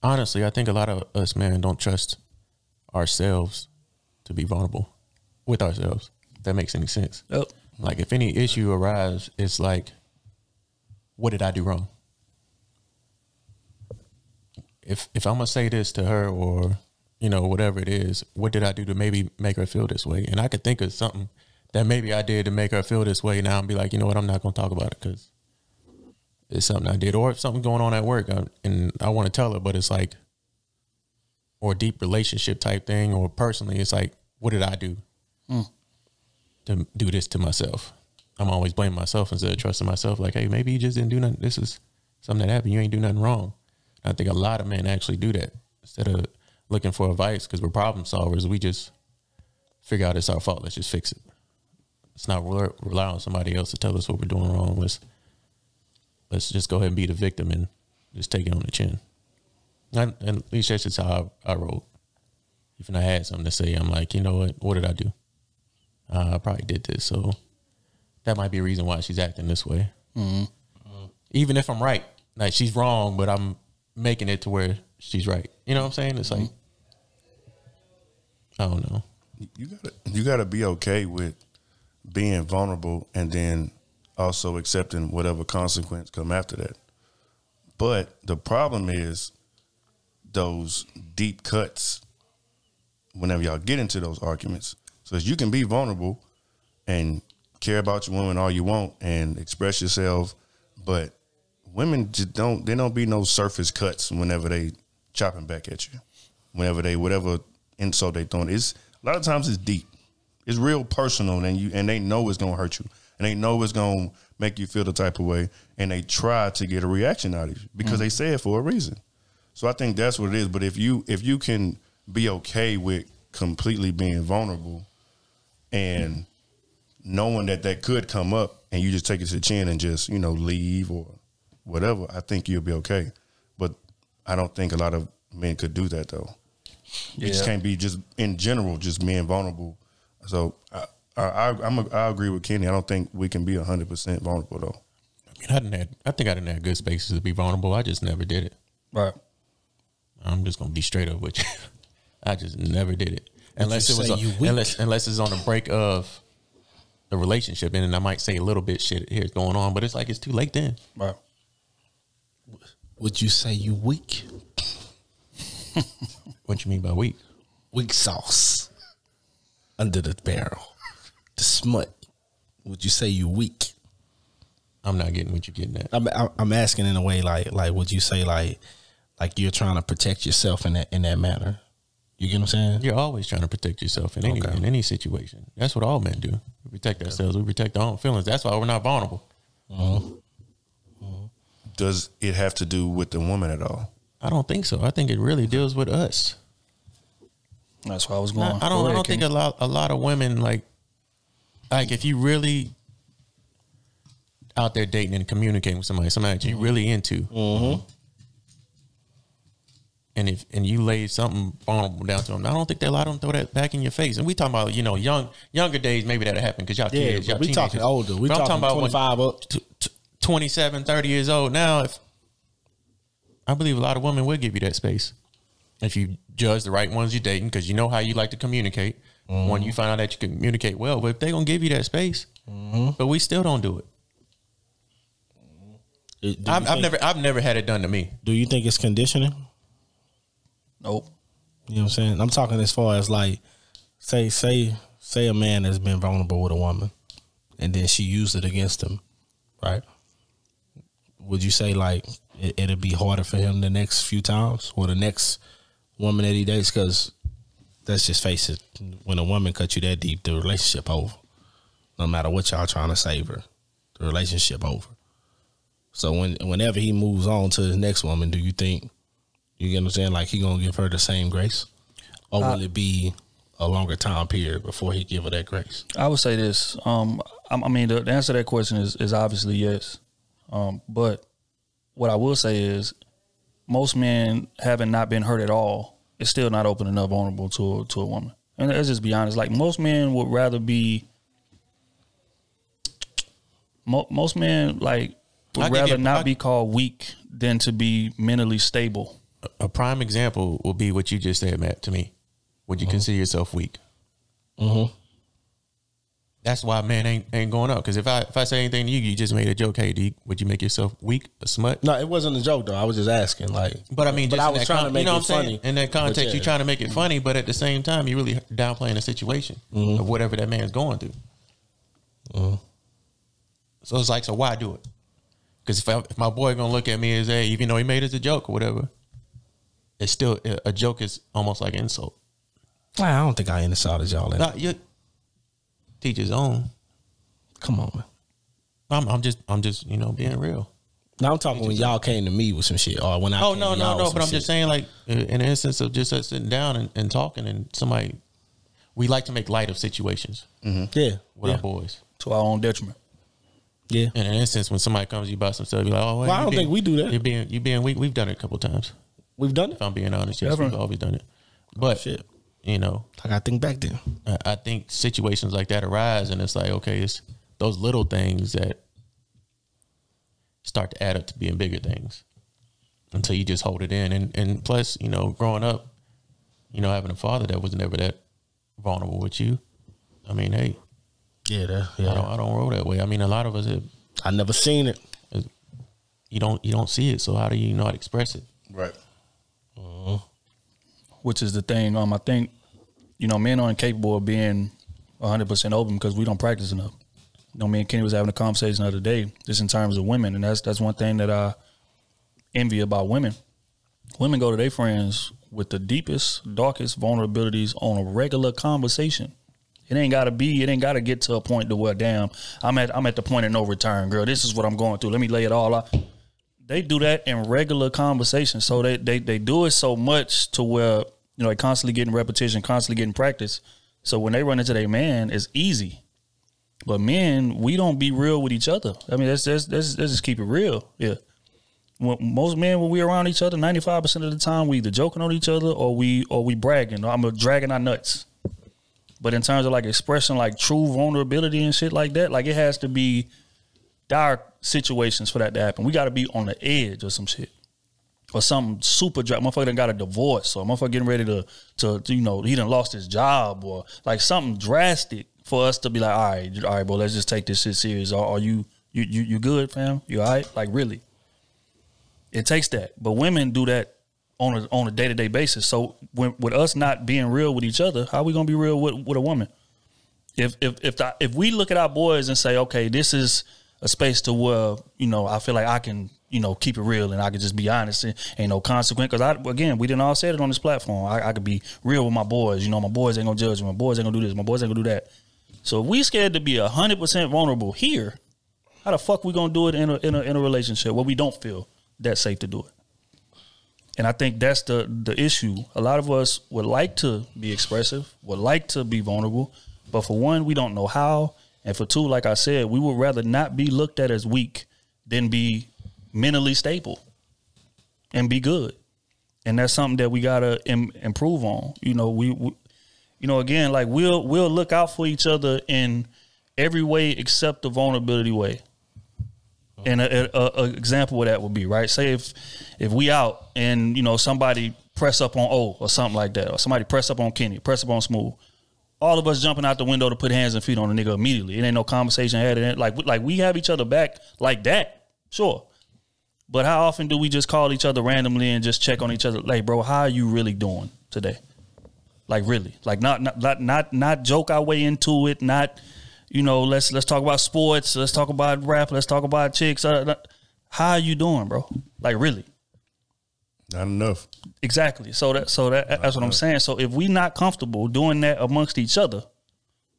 Honestly, I think a lot of us men don't trust ourselves to be vulnerable with ourselves. If that makes any sense. Yep. Like if any issue arrives, it's like, what did I do wrong? If I'm gonna say this to her or, you know, whatever it is, what did I do to maybe make her feel this way? And I could think of something that maybe I did to make her feel this way now and be like, you know what, I'm not gonna talk about it because it's something I did. Or if something going on at work and I want to tell her, but it's like, or a deep relationship type thing, or personally, it's like, what did I do to do this to myself? I'm always blaming myself instead of trusting myself. Like, hey, maybe you just didn't do nothing. This is something that happened. You ain't do nothing wrong. I think a lot of men actually do that. Instead of looking for advice because we're problem solvers, we just figure out it's our fault. Let's just fix it. Let's not rely on somebody else to tell us what we're doing wrong. Let's just go ahead and be the victim and just take it on the chin. And at least that's just how I roll. Even I had something to say, I'm like, you know what did I do? I probably did this. So that might be a reason why she's acting this way. Mm-hmm. Even if I'm right, like she's wrong, but I'm making it to where she's right. You know what I'm saying? It's like, I don't know. You gotta be okay with being vulnerable and then also accepting whatever consequence come after that. But the problem is those deep cuts whenever y'all get into those arguments. So you can be vulnerable and care about your woman all you want and express yourself, but women just don't be no surface cuts whenever they chopping back at you. Whatever insult they throwing. It's a lot of times it's deep. It's real personal and they know it's gonna hurt you. And they know it's gonna make you feel the type of way. And they try to get a reaction out of you because they say it for a reason. So I think that's what it is. But if you can be okay with completely being vulnerable and knowing that could come up and you just take it to the chin and just, you know, leave or whatever, I think you'll be okay. But I don't think a lot of men could do that though. You just can't be just in general, just being vulnerable. So I agree with Kenny. I don't think we can be 100% vulnerable though. I mean, I think I didn't have good spaces to be vulnerable. I just never did it. Right. I'm just gonna be straight up with you. I just never did it unless it was unless it's on the break of the relationship, and then I might say a little bit shit here's going on, but it's like it's too late then. Right. Would you say you weak? What you mean by weak? Weak sauce under the barrel, the smut. Would you say you weak? I'm not getting what you're getting at. I'm asking in a way like would you say like you're trying to protect yourself in that manner? You get what I'm saying? You're always trying to protect yourself in any situation. That's what all men do. We protect ourselves. We protect our own feelings. That's why we're not vulnerable. Does it have to do with the woman at all? I don't think so. I think it really deals with us. That's why I was going. I don't think a lot of women like if you really out there dating and communicating with somebody that you really into, and you lay something vulnerable down to them, I don't think that a lot of them throw that back in your face. And we talking about younger days, maybe that'll happen because y'all kids, y'all we teenagers. Talking older. We talking about 25 up, 27, 30 years old. Now, if I believe a lot of women will give you that space if you judge the right ones you're dating, because you know how you like to communicate. When you find out that you communicate well, but if they're gonna give you that space, but we still don't do it. I've never had it done to me. Do you think it's conditioning? Nope. You know what I'm saying? I'm talking as far as like, say a man has been vulnerable with a woman, and then she used it against him, right? Would you say like it'll be harder for him the next few times or the next woman that he dates? Because let's just face it, when a woman cuts you that deep, the relationship over. No matter what y'all trying to save her, the relationship over. So whenever he moves on to the next woman, do you think, you get what I'm saying, like he gonna give her the same grace? Or will it be a longer time period before he give her that grace? I would say this. I mean, the answer to that question is obviously yes. But what I will say is most men having not been hurt at all is still not open enough vulnerable to a woman. And let's just be honest. Like most men would rather be, most men like would rather not be called weak than to be mentally stable. a prime example will be what you just said, Matt, to me. Would you consider yourself weak? Mm-hmm. That's why man ain't going up. Because if I say anything to you, you just made a joke. Hey, would you make yourself weak, a smut? No, it wasn't a joke though. I was just asking. Like, but I mean, just I was trying to make it funny. In that context, you're trying to make it funny, but at the same time, you're really downplaying the situation of whatever that man's going through. So it's like, so why do it? Because if my boy gonna look at me as even though he made it as a joke or whatever, it's still a joke is almost like an insult. I don't think I insulted y'all. Nah, you teach his own. Come on, man. I'm just being real. Now I'm talking when y'all came to me with some shit, or when I. Oh no. But I'm just saying, like in an instance of just us sitting down and talking, and somebody, we like to make light of situations. Yeah, with our boys to our own detriment. Yeah. In an instance when somebody comes to you about some stuff, you're like, oh, well, I don't think we do that. You being weak. We've done it a couple times. We've done it. If I'm being honest, yes, we've always done it. But shit. I gotta think back then. I think situations like that arise, and it's like, okay, it's those little things that start to add up to being bigger things until you just hold it in. And plus, growing up, having a father that was never that vulnerable with you. I mean, hey, yeah. I don't roll that way. I mean, a lot of us I never seen it. You don't see it, so how do you know how to express it? Right. Which is the thing. I think, men aren't capable of being 100% open because we don't practice enough. Me and Kenny was having a conversation the other day, just in terms of women, and that's one thing that I envy about women. Women go to their friends with the deepest, darkest vulnerabilities on a regular conversation. It ain't gotta get to a point to where, damn, I'm at the point of no return, girl. This is what I'm going through. Let me lay it all out. They do that in regular conversation. So they do it so much to where, they constantly getting repetition, constantly getting practice. So when they run into their man, it's easy. But men, we don't be real with each other. I mean, let's just keep it real. Yeah. Most men, when we around each other, 95% of the time, we either joking on each other or we bragging. I'm dragging our nuts. But in terms of like expressing like true vulnerability and shit like that, like it has to be dire situations for that to happen. We got to be on the edge or some shit. Or something super dry. Motherfucker done got a divorce, or motherfucker getting ready to he done lost his job, or like something drastic for us to be like, all right, bro, let's just take this shit serious. Are you good, fam? You all right? Like really? It takes that. But women do that on a day-to-day basis. So with us not being real with each other, how are we gonna be real with a woman? If we look at our boys and say, okay, this is a space to where, I feel like I can, keep it real and I can just be honest and ain't no consequence. Because we didn't all say it on this platform. I could be real with my boys. My boys ain't gonna judge me. My boys ain't gonna do this. My boys ain't gonna do that. So if we scared to be 100% vulnerable here, how the fuck we gonna do it in a relationship where we don't feel that safe to do it? And I think that's the issue. A lot of us would like to be expressive, would like to be vulnerable, but for one, we don't know how. And for two, like I said, we would rather not be looked at as weak than be mentally stable and be good. And that's something that we gotta improve on. We again, like we'll look out for each other in every way except the vulnerability way. And a example of that would be, right, say if we out and somebody press up on O or something like that, or somebody press up on Kenny, press up on Smooth, all of us jumping out the window to put hands and feet on the nigga immediately. It ain't no conversation had. Like we have each other back like that, sure. But how often do we just call each other randomly and just check on each other? Like, bro, how are you really doing today? Like, really? Like, not joke our way into it. Not, let's talk about sports. Let's talk about rap. Let's talk about chicks. How are you doing, bro? Like, really? Not enough. Exactly. So that's what I'm saying. So if we not comfortable doing that amongst each other,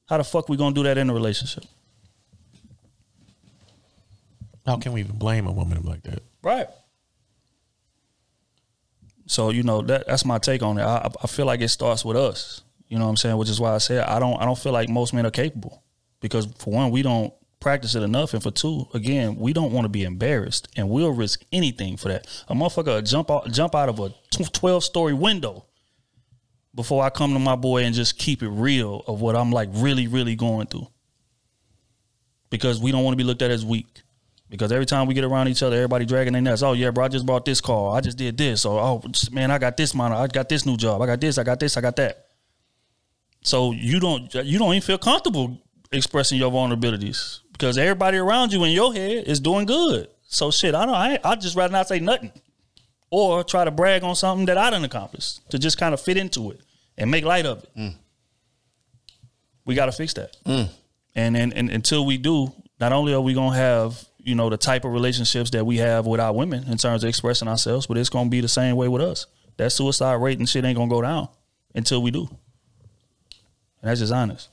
how the fuck we gonna do that in a relationship? How can we even blame a woman like that? Right. So that's my take on it. I feel like it starts with us. You know what I'm saying? Which is why I said I don't feel like most men are capable, because for one, we don't practice it enough, and for two, again, we don't want to be embarrassed, and we'll risk anything for that. A motherfucker jump out of a 12-story window before I come to my boy and just keep it real of what I'm like really, really going through, because we don't want to be looked at as weak. Because every time we get around each other, everybody dragging their nuts. Oh yeah, bro, I just bought this car. I just did this. Or oh man, I got this monitor. I got this new job. I got this. I got this. I got that. So you don't even feel comfortable expressing your vulnerabilities because everybody around you in your head is doing good. So shit, I'd just rather not say nothing or try to brag on something that I done accomplished to just kind of fit into it and make light of it. We got to fix that. And until we do, not only are we going to have, you know, the type of relationships that we have with our women in terms of expressing ourselves, but it's going to be the same way with us. That suicide rate and shit ain't going to go down until we do. And that's just honest.